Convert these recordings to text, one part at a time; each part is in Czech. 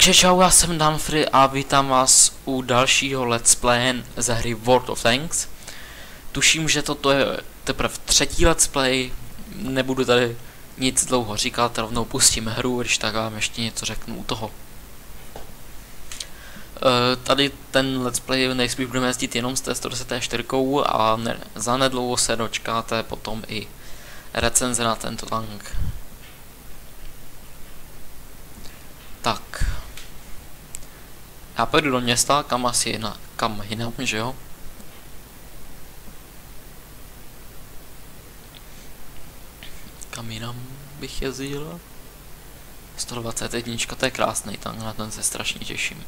Takže čau, já jsem Danfry a vítám vás u dalšího let's play ze hry World of Tanks. Tuším, že toto je teprve třetí let's play, nebudu tady nic dlouho říkat, rovnou pustím hru, když tak vám ještě něco řeknu u toho. Tady ten let's play nejspíš budeme jezdit jenom s té 124 a zanedlouho se dočkáte potom i recenze na tento tank. Tak. Já půjdu do města, kam asi kam jinam, že jo? Kam jinam bych jezdil? 121, to je krásný tank, na ten se strašně těším.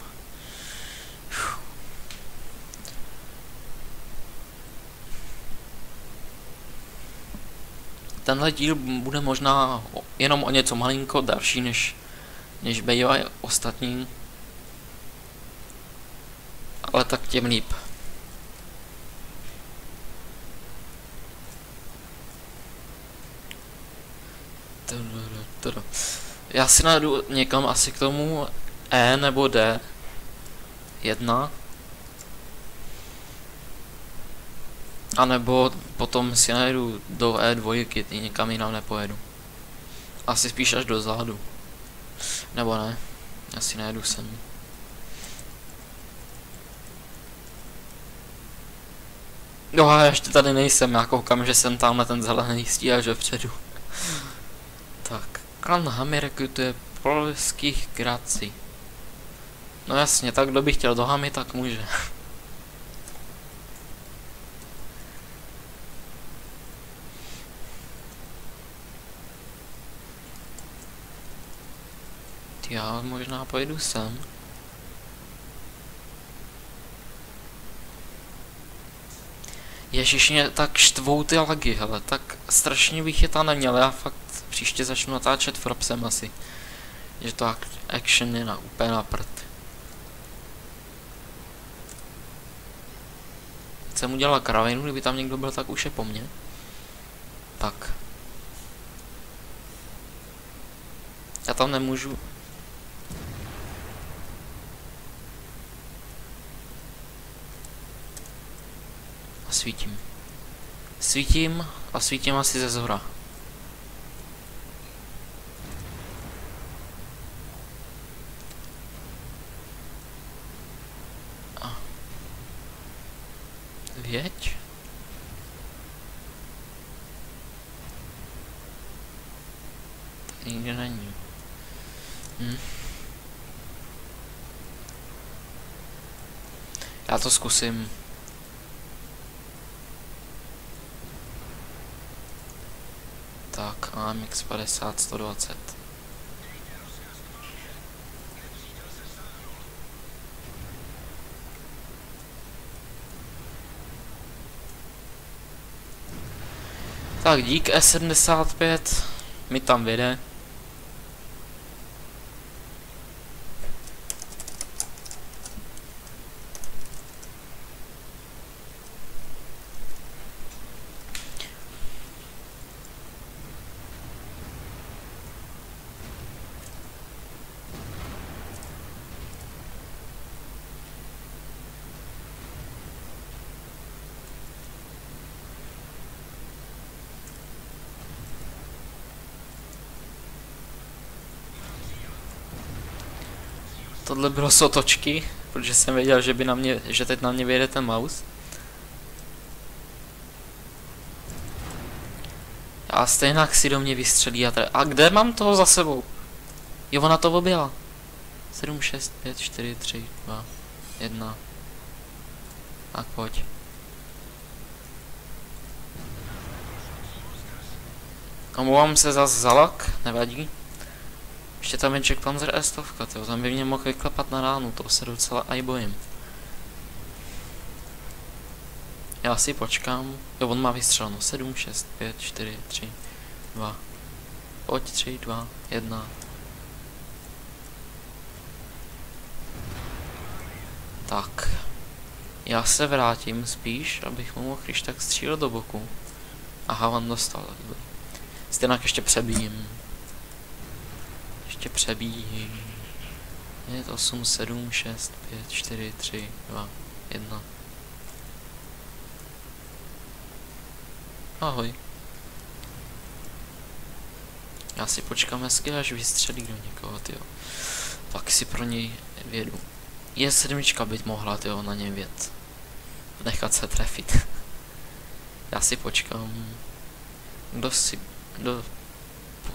Tenhle díl bude možná jenom o něco malinko další než bývají ostatní. Ale tak těm líp. Já si najdu někam asi k tomu E nebo D 1. A nebo potom si najdu do E2, někam jinam nepojedu. Asi spíš až do zádu. Nebo ne, já si najedu sem. No a ještě tady nejsem, já koukám, že jsem tam na ten zelený stíhač vepředu. Tak, klan Hamy rekrutuje polských Grací. No jasně, tak kdo by chtěl do Hamy, tak může. Já možná pojedu sem. Ježiš, mě tak štvou ty lagy, hele, tak strašně bych je tam neměl, já fakt příště začnu natáčet Fropsem asi. Že to action je úplně na prd. Jsem udělal kravinu, kdyby tam někdo byl, tak už je po mně. Tak. Já tam nemůžu. A svítím. Svítím a svítím asi ze zhora. A. Věď? To nikde není. Já to zkusím. Tak, AMX 50 120. Tak, dík E75 mi tam vyjde. Tohle bylo z otočky, protože jsem věděl, že teď na mě vyjede ten mouse. A stejně si do mě vystřelí a kde mám toho za sebou? Jo, ona to objela. 7, 6, 5, 4, 3, 2, 1. Tak pojď. Omlouvám se za lag, nevadí. Ještě tam je Jack Panzer S100, tam by mě mohl vyklepat na ránu, to se docela aj bojím. Já si počkám, jo, on má vystřeleno 7, 6, 5, 4, 3, 2, pojď 3, 2, 1. Tak, já se vrátím spíš, abych mu mohl když tak střílet do boku. Aha, on dostal, stejnak ještě přebíjím. Ještě přebíjím. 5, 8, 7, 6, 5, 4, 3, 2, 1. Ahoj. Já si počkám hezky, až vystřelí do někoho, tyjo. Pak si pro něj vědu. Je sedmička byť mohla, tyjo, na něj věc. Nechat se trefit. Já si počkám.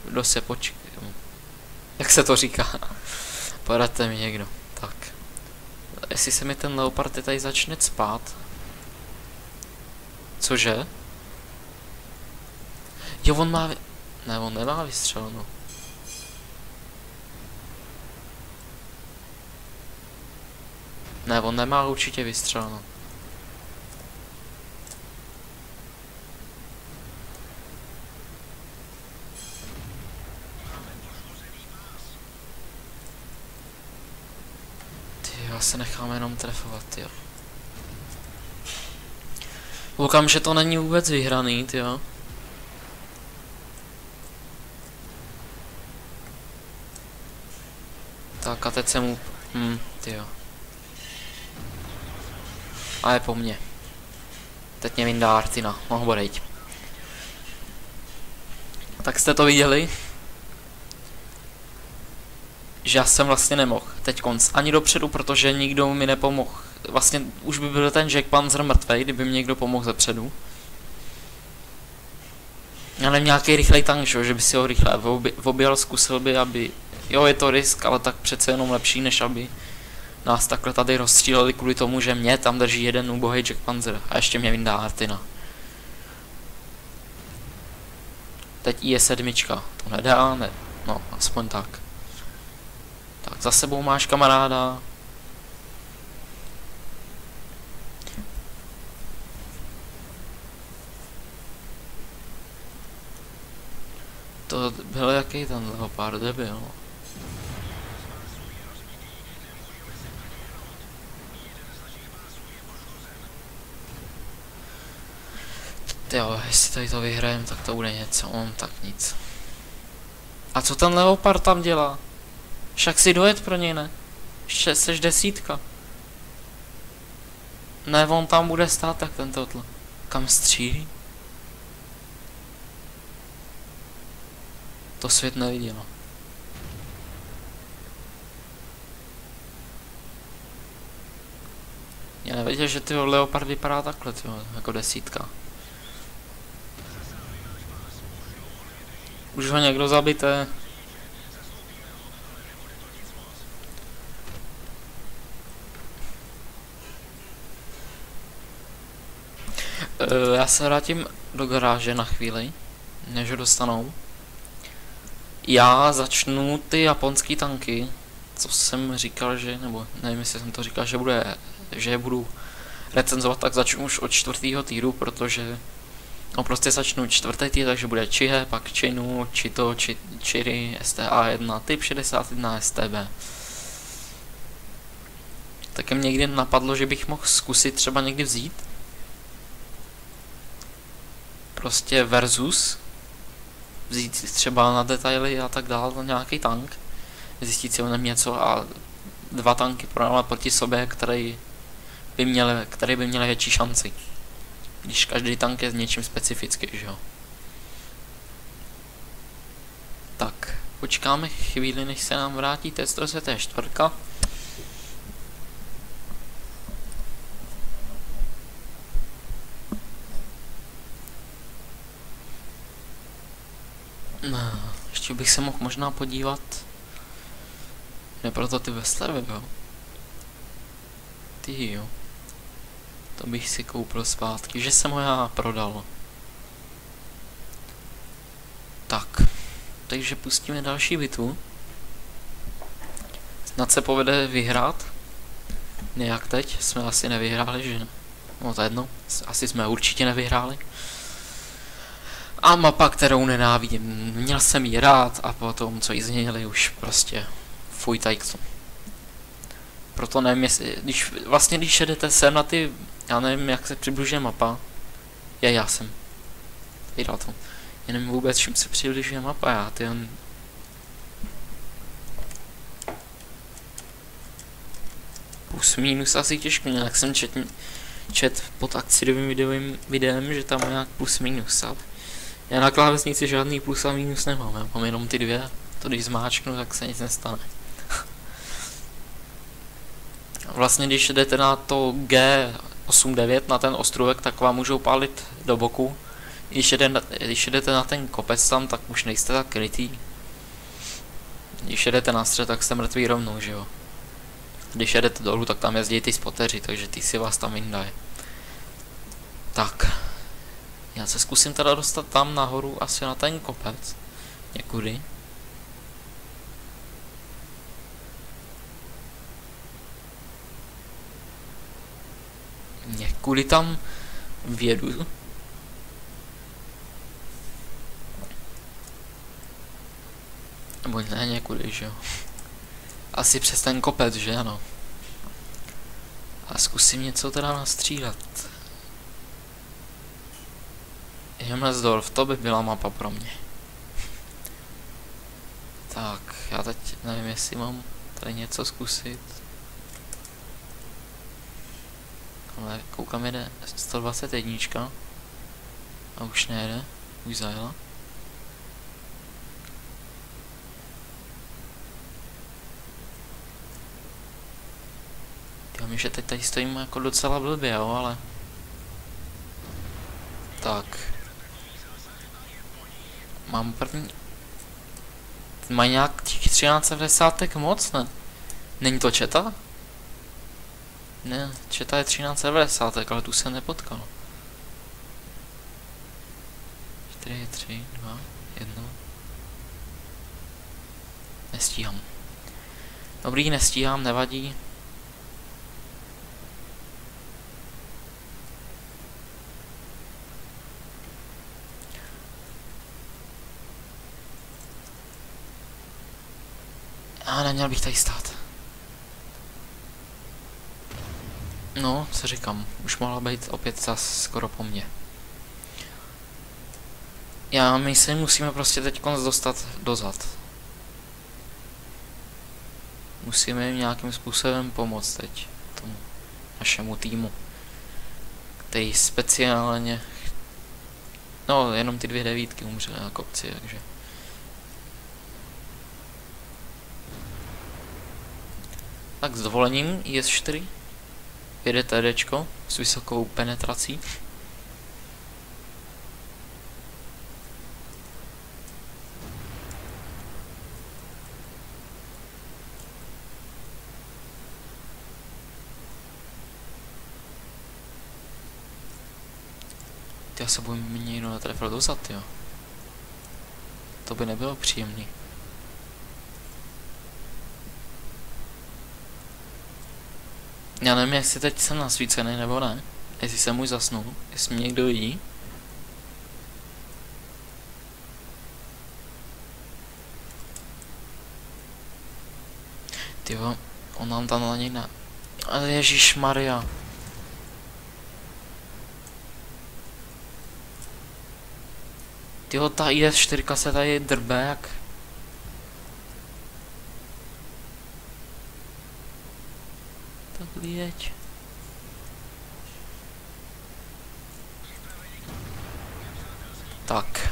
Kdo se počká? Jak se to říká? Poradte mi někdo. Tak. Jestli se mi ten leopard tady začne cpát. Cože? Jo, on má... Ne, on nemá vystřeleno. Ne, on nemá určitě vystřeleno. Já se nechám jenom trefovat, jo. Koukám, že to není vůbec vyhraný, jo. Tak a teď jsem mu... tyjo. A je po mně. Teď mě vyndá Artina, mohu bodejť. Tak jste to viděli? Že já jsem vlastně nemohl teď konc ani dopředu, protože nikdo mi nepomohl. Vlastně už by byl ten Jack Panzer mrtvej, kdyby mi někdo pomohl zepředu. Já nevím, nějaký rychlej tank, že by si ho rychle objel, zkusil by, aby... Jo, je to risk, ale tak přece jenom lepší, než aby nás takhle tady rozstříleli kvůli tomu, že mě tam drží jeden ubohý Jack Panzer a ještě mě vyndá Artina. Teď je sedmička, to nedá, ne, no, aspoň tak. Tak, za sebou máš kamaráda. To byl jaký ten leopard debil. Jo, jestli tady to vyhrajem, tak to bude něco, tak nic. A co ten leopard tam dělá? Však si dojet pro něj, ne? Ještě seš desítka. Ne, on tam bude stát, tak ten tohle. Kam střílí? To svět neviděl. Já nevěděl, že tyho leopard vypadá takhle, tyho, jako desítka. Už ho někdo zabité. Já se vrátím do garáže na chvíli, než ho dostanou. Já začnu ty japonský tanky, co jsem říkal, že, nebo nevím, jestli jsem to říkal, že je budu recenzovat, tak začnu už od 4. týru, protože no prostě začnu 4. týr, takže bude Chihe, pak Chinu, Chito, Chiri, STA1, typ 61 STB. Také mě někdy napadlo, že bych mohl zkusit třeba někdy vzít prostě versus vzít třeba na detaily a tak dále nějaký tank, zjistit si o něm něco a dva tanky prodávat proti sobě, který by měl větší šanci. Když každý tank je s něčím specifický, že jo. Tak, počkáme chvíli, než se nám vrátí T-104. No, ještě bych se mohl možná podívat. Ne proto ty Westlervy, jo. Ty jo. To bych si koupil zpátky, že jsem ho já prodal. Tak. Takže pustíme další bitvu. Snad se povede vyhrát. Nějak teď jsme asi nevyhráli, že ne? No to jedno. Asi jsme určitě nevyhráli. A mapa, kterou nenávidím. Měl jsem ji rád a potom, co ji změnili, už prostě fuj tajkcu. Proto nevím, jestli, když jedete sem na ty, já nevím, jak se přibližuje mapa. Já jsem vydal to. Já nevím vůbec, čím se přibližuje mapa, já ty jen... Plus minus asi těžko, nějak jsem čet pod akciovým videem, že tam je nějak plus minus, ale já na klávesnici žádný plus a minus nemám, já mám jenom ty dvě, to když zmáčknu, tak se nic nestane. Vlastně když jdete na to G89, na ten ostrůvek, tak vám můžou pálit do boku. Když jdete na ten kopec tam, tak už nejste tak krytý. Když jedete na střed, tak jste mrtví rovnou, že jo. Když jedete dolů, tak tam jezdí ty spoteři, takže ty si vás tam vyndají. Tak. Já se zkusím teda dostat tam nahoru, asi na ten kopec. Někudy. Někudy tam vědu. Nebo ne někudy, že jo. Asi přes ten kopec, že ano. A zkusím něco teda nastřílet. Himmelzdorf, to by byla mapa pro mě. Tak, já teď nevím, jestli mám tady něco zkusit. Ale koukám, jede 121. A už nejede, už zajela. Já vím, že teď tady stojím jako docela blbě, jo, ale... Tak. Mám první... Mají nějak těch 1390 moc, ne? Není to četa? Ne, četa je 1390, ale tu jsem nepotkal. 4, 3, 2, 1. Nestíhám. Dobrý, nestíhám, nevadí. A neměl bych tady stát. No, co říkám, už mohla být opět zas skoro po mně. My se musíme prostě teď dostat dozad. Musíme jim nějakým způsobem pomoct teď tomu našemu týmu, který speciálně... No, jenom ty 2 devítky umřely na kopci, takže... Tak s dovolením IS-4 jede TDčko s vysokou penetrací. Já se budu mě někdo netrefil dozad, jo. To by nebylo příjemný. Já nevím, jestli teď jsem nasvícený nebo ne. Jestli jsem už zasnul, jestli mě někdo vidí. Tyjo, on nám tam na něj na... Ale ježišmarja. Tyjo, ta IS-4 se tady drbe jak... Tak jeď. Tak.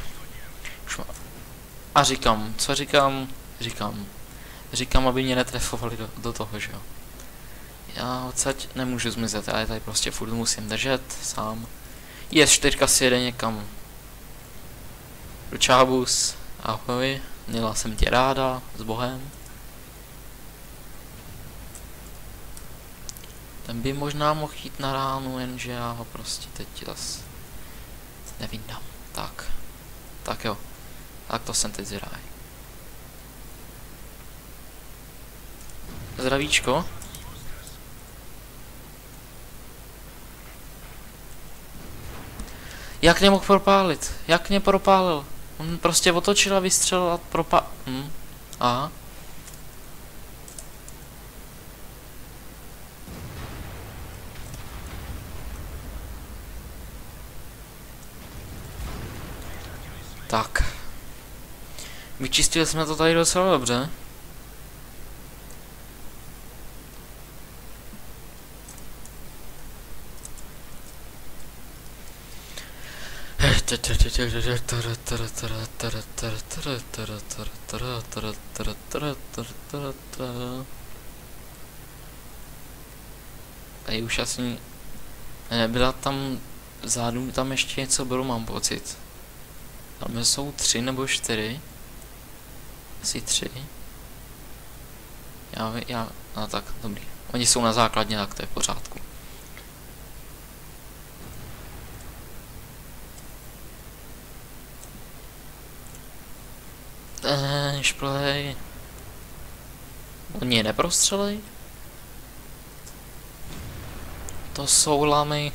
A říkám, co říkám? Říkám, aby mě netrefovali do toho, že jo. Já odsaď nemůžu zmizet, já je tady prostě furt musím držet sám. IS-4 si jede někam. Do Čábus, ahoj, měla jsem tě ráda, s Bohem. Ten by možná mohl jít na ránu, jenže já ho prostě teď zas nevyndám. Tak jo, tak to jsem teď zvědavý. Zdravíčko. Jak mě mohl propálit? Jak mě propálil? On prostě otočil a vystřelil a Aha. Tak. Vyčistili jsme to tady docela dobře. Tady už asi nebyla tam vzadu, tam ještě něco bylo, mám pocit. Tam jsou 3 nebo 4. Asi 3. No tak, dobrý. Oni jsou na základně, tak to je v pořádku. Šplej. Oni je neprostřelej? To jsou lamy.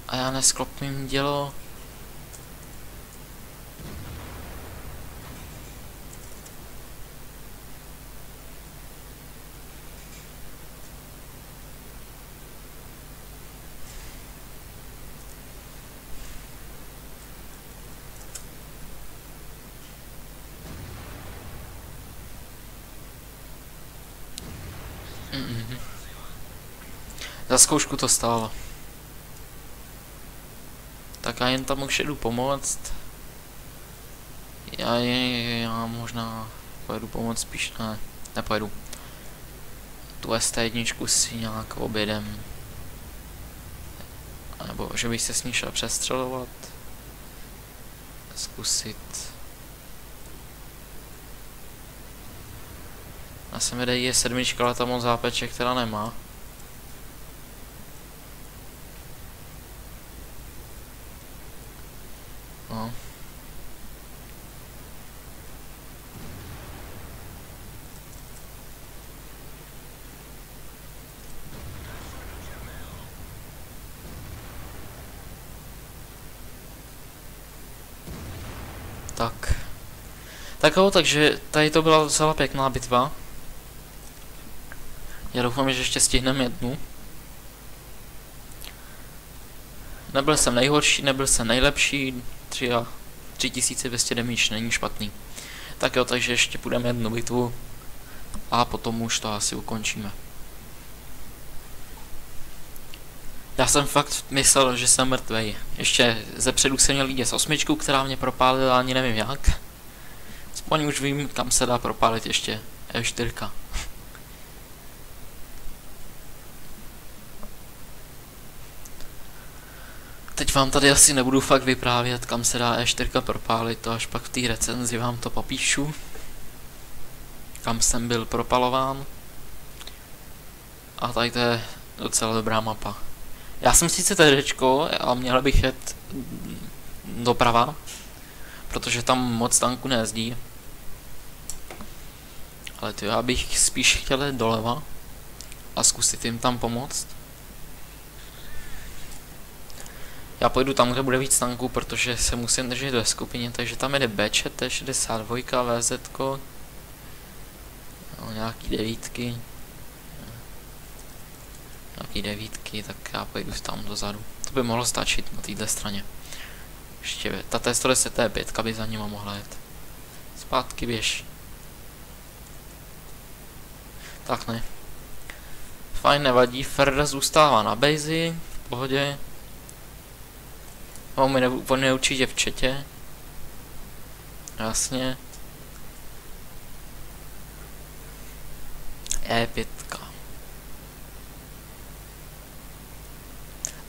A já nesklopím dělo. Za zkoušku to stálo. Tak já jen tam už jdu pomoct. Já možná pojedu pomoct, spíš nepojedu. Tu ST1 si nějak objedem. Nebo že bych se s ní šel přestřelovat. Zkusit. Já jsem jde je 7, ale tam moc zápeček která nemá. No. Takže tady to byla docela pěkná bitva. Já doufám, že ještě stihneme jednu. Nebyl jsem nejhorší, nebyl jsem nejlepší. 3200 damage není špatný. Tak jo, takže ještě půjdeme jednu bitvu. A potom už to asi ukončíme. Já jsem fakt myslel, že jsem mrtvej. Ještě zepředu jsem měl vidět 8, která mě propálila, ani nevím jak. Aspoň už vím, kam se dá propálit ještě E4. Teď vám tady asi nebudu fakt vyprávět, kam se dá E4 propálit, to až pak v té recenzi vám to popíšu. Kam jsem byl propalován. A tady to je docela dobrá mapa. Já jsem sice TDčko, ale měl bych jet doprava, protože tam moc tanku nejezdí. Ale to já bych spíš chtěl jít doleva a zkusit jim tam pomoct. Já pojdu tam, kde bude víc tanků, protože se musím držet ve skupině, takže tam jede BČ, T62, VZ, no, nějaký devítky, tak já pojdu tam dozadu. To by mohlo stačit na této straně. Ještě ta T110 T5 by za nima mohla jet. Zpátky běž. Tak ne. Fajn, nevadí, Ferda zůstává na base, v pohodě. On je určitě v chatě. Jasně. E5.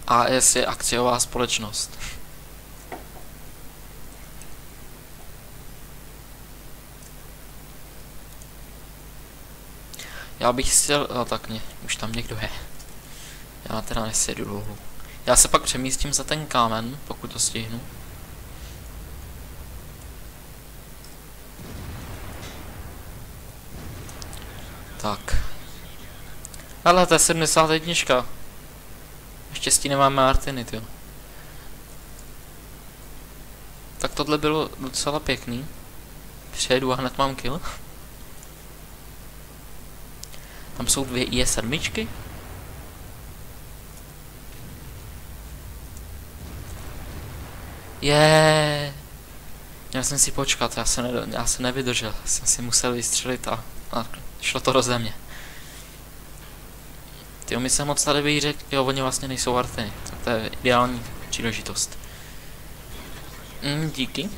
AS je akciová společnost. Já bych chtěl, no tak ne, už tam někdo je. Já teda nesjedu dlouho. Já se pak přemístím za ten kámen, pokud to stihnu. Tak. Ale to je 71. Štěstí nemáme Martiny, jo. Tak tohle bylo docela pěkný. Přejedu a hned mám kill. Tam jsou 2 IS-7. Měl jsem si počkat, já se nevydržel, jsem si musel vystřelit a šlo to do země. Tyjo, mi se moc tady bych řekl, jo, oni vlastně nejsou Arteny, tak to je ideální příležitost. Díky.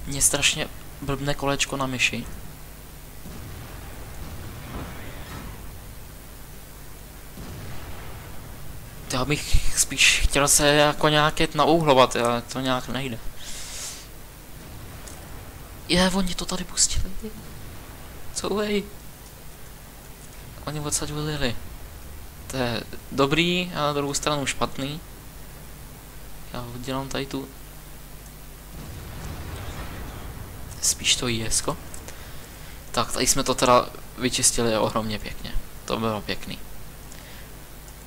Mně strašně blbne kolečko na myši. Já bych spíš chtěl se jako nějak jet nauhlovat, ale to nějak nejde. Oni to tady pustili. Co hej? Oni odsaď vylili. To je dobrý, a na druhou stranu špatný. Já udělám tady tu... Spíš to ISko. Tak, tady jsme to teda vyčistili ohromně pěkně. To bylo pěkný.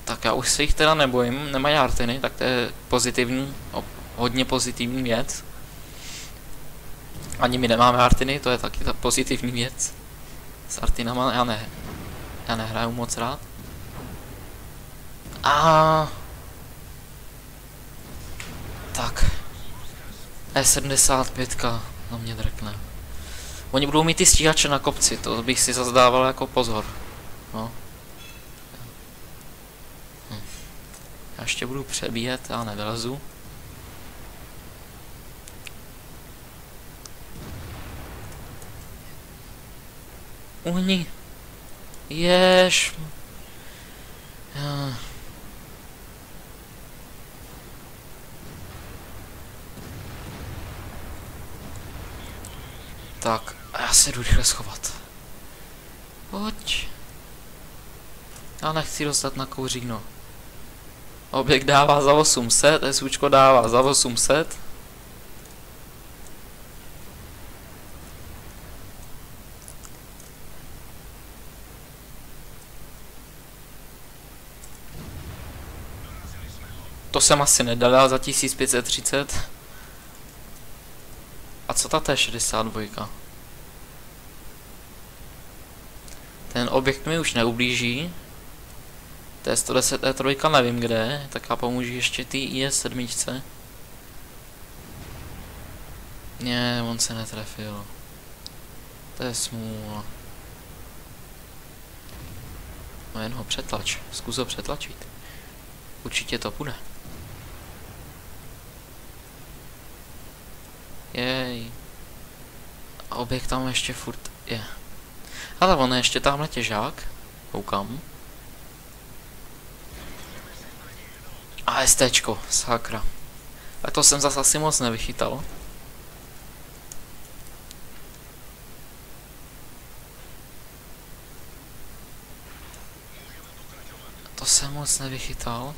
Tak já už se jich teda nebojím, nemají Arteny, tak to je pozitivní, hodně pozitivní věc. Ani my nemáme Arteny, to je taky ta pozitivní věc. S Artinama já nehraju moc rád. Tak. E75 na mě drkne. Oni budou mít ty stíhače na kopci, to bych si zase dával jako pozor. No. Já ještě budu přebíjet, já nevylezu. Uhni. Jež. Tak, a já se jdu rychle schovat. Pojď. Já nechci dostat na kouříno. Objekt dává za 800, SUčko dává za 800. To jsem asi nedal za 1530. A co ta T62? Ten objekt mi už neublíží. T110 E3 nevím kde, tak já pomůžu ještě ty IS-7. Ne, on se netrefil. To je smůla. No jen ho přetlač, zkus ho přetlačit. Určitě to půjde. Jej. A objekt tam ještě furt je. Ale on je ještě tamhle těžák. Koukám. A STčko, sakra. Tak to jsem zase asi moc nevychytal. To jsem moc nevychytal.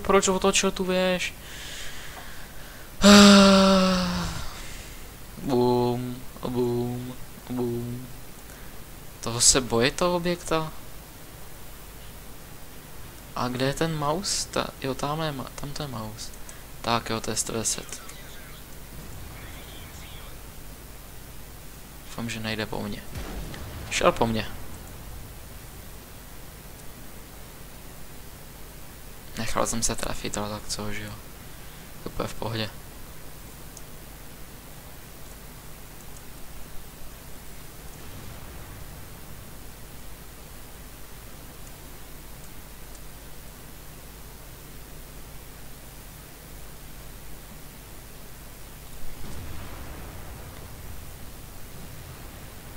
Proč otočil tu věž? Boom, boom, boom. Toho se bojí toho objekta? A kde je ten mouse? Jo, tam to je mouse. Tak jo, to je 110. Doufám, že nejde po mně. Šel po mně. Nechal jsem se trefit, ale tak co, že jo. Úplně v pohodě.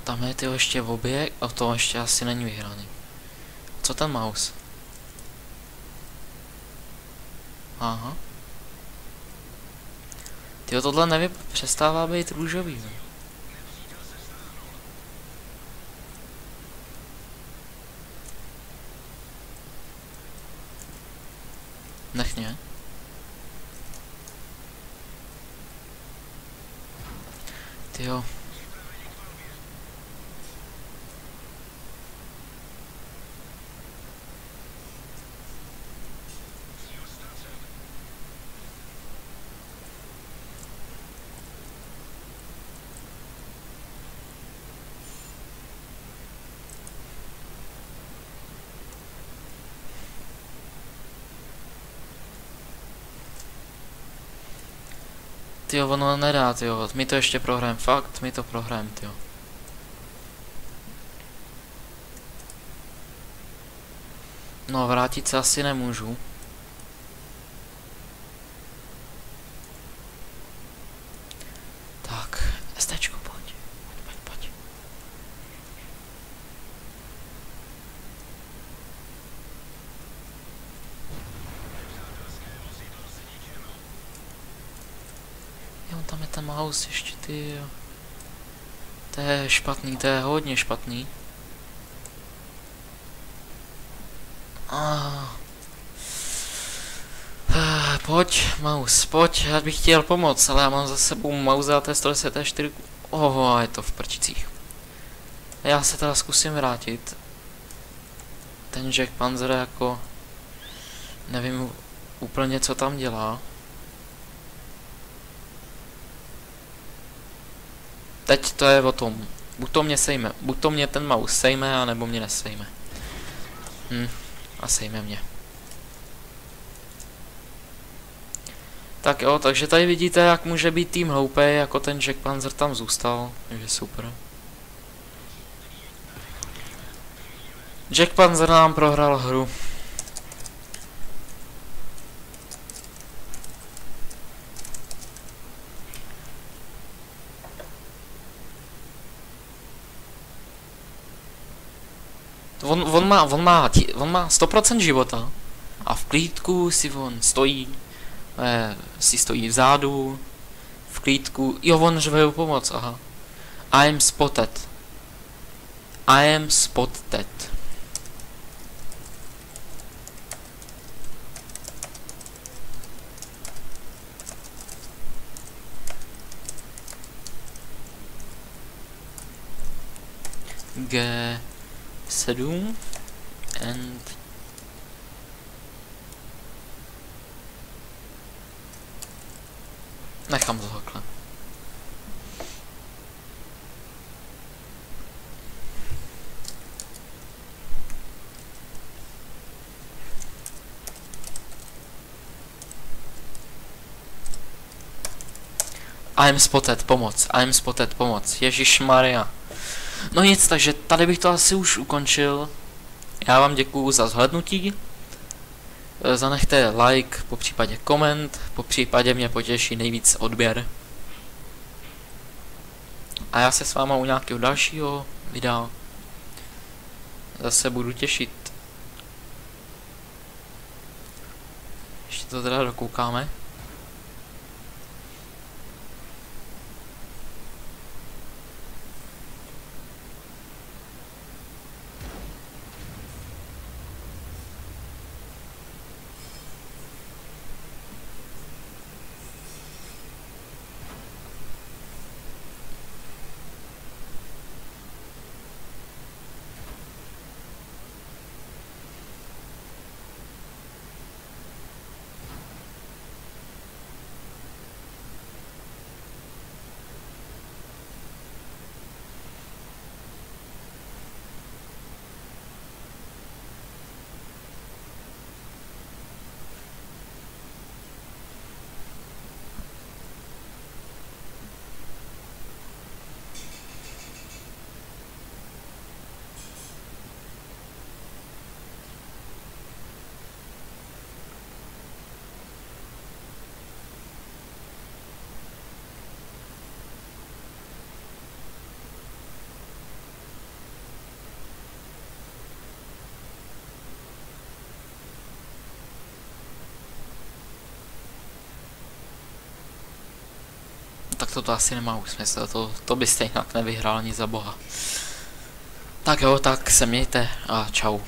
Tam je tyho ještě v objekt, a to ještě asi není vyhraný. Co ten mouse? Aha. Tyjo, tohle přestává být růžový. Ne? Nech mě. Tyjo. Tyjo, ono nedá, tyjo. My to ještě prohrajem, fakt, my to prohrajem, tyjo. No, vrátit se asi nemůžu. Tak, STčko, pojď. Pojď. Jo, tam je ten mouse ještě, ty. To je špatný, to je hodně špatný. Pojď, mouse, pojď, já bych chtěl pomoct, ale já mám za sebou mouse a to je 110 Oho, je to v prčicích. Já se teda zkusím vrátit. Ten Jack Panzer jako... Nevím úplně, co tam dělá. Teď to je o tom. Buď to mě ten mouse sejme, anebo mě nesejme. A sejme mě. Tak jo, takže tady vidíte, jak může být tým hloupej, jako ten Jack Panzer tam zůstal, takže super. Jack Panzer nám prohrál hru. On má 100% života a v klídku si on stojí, stojí vzadu, v klídku, jo, on řve o pomoc, aha. I am spotted. G7 and nechám to takhle. I am spotted, pomoc. Ježišmarja. No nic, takže tady bych to asi už ukončil. Já vám děkuju za zhlédnutí. Zanechte like, popřípadě koment, popřípadě mě potěší nejvíc odběr. A já se s váma u nějakého dalšího videa zase budu těšit. Ještě to teda dokoukáme. Tak to asi nemá už smysl, to byste jinak nevyhrál ani za boha. Tak jo, tak se mějte a čau.